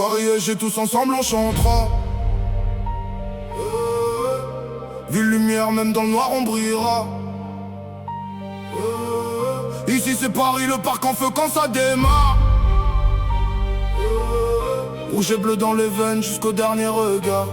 Paris et j'ai tous ensemble on chantera. Ville lumière, même dans le noir on brillera. Ici c'est Paris, le parc en feu quand ça démarre. Rouge et bleu dans les veines jusqu'au dernier regard.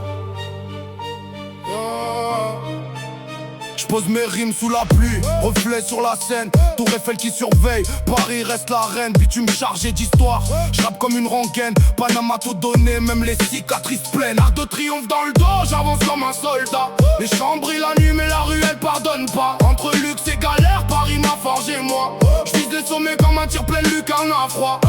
J'pose mes rimes sous la pluie, reflet sur la scène, Tour Eiffel qui surveille, Paris reste la reine, bitume chargé d'histoire. J'rappe comme une rengaine, Panama tout donné, même les cicatrices pleines. Arc de triomphe dans le dos, j'avance comme un soldat. Les chambres brillent la nuit mais la rue elle pardonne pas. Entre luxe et galère, Paris m'a forgé moi. J'vise les sommets comme un tir plein lucarne à froid.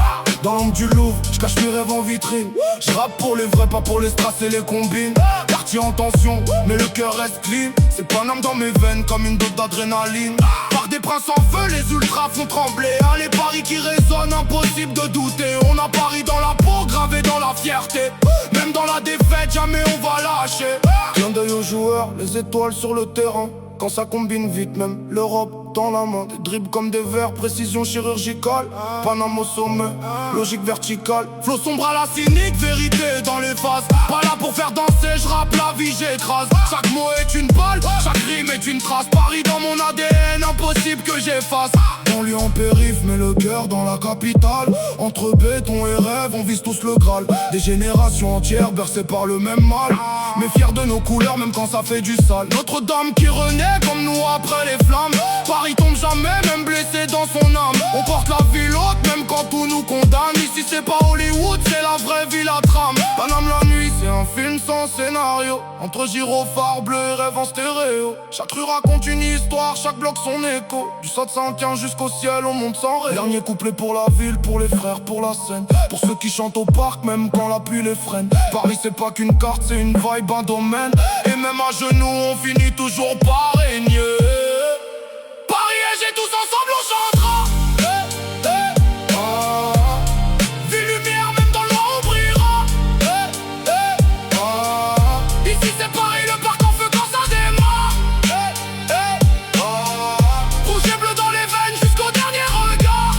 Dans l'ombre du Louvre, j'cache mes rêves en vitrine. J'rappe pour les vrais, pas pour les strass et les combines. Quartier en tension, mais le cœur reste clean. C'est Paname dans mes veines comme une dose d'adrénaline. Par des princes en feu, les ultras font trembler. Les paris qui résonnent, impossible de douter. On a Paris dans la peau, gravé dans la fierté. Même dans la défaite, jamais on va lâcher. Clin d'œil aux joueurs, les étoiles sur le terrain. Quand ça combine vite, même l'Europe dans la main. Des dribbles comme des verres, précision chirurgicale. Paname au sommet, logique verticale. Flow sombre à la cynique, vérité dans les phases. Pas là pour faire danser, j'rappe la vie, j'écrase. Chaque mot est une balle, chaque rime est une trace. Paris dans mon ADN, impossible que j'efface. Banlieue en périph', mais le cœur dans la capitale. Entre béton et rêve, on vise tous le Graal. Des générations entières bercées par le même mal. Mais fiers de nos couleurs, même quand ça fait du sale. Notre-Dame qui renaît comme nous après les flammes. Paris tombe jamais, même blessé dans son âme. On porte la ville haute, même quand tout nous condamne. Ici c'est pas Hollywood, c'est la vraie ville à trame. Paname la nuit, c'est un film sans scénario. Entre gyrophares bleus et rêves en stéréo. Chaque rue raconte une histoire, chaque bloc son écho. Du saut de Saint-Quin jusqu'au ciel, on monte sans rêve. Dernier couplet pour la ville, pour les frères, pour la scène. Pour ceux qui chantent au parc, même quand la pluie les freine. Paris c'est pas qu'une carte, c'est une vibe, un domaine. Et même à genoux, on finit toujours par régner. Paris et j'ai tous ensemble, on chantera. Ville lumière, même dans le noir, on brillera. Ici c'est Paris, le parc en feu quand ça démarre. Rouge et bleu dans les veines jusqu'au dernier regard.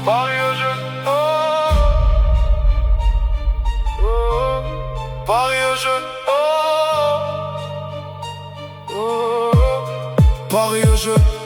Paris et je. Paris et je. Paris et je.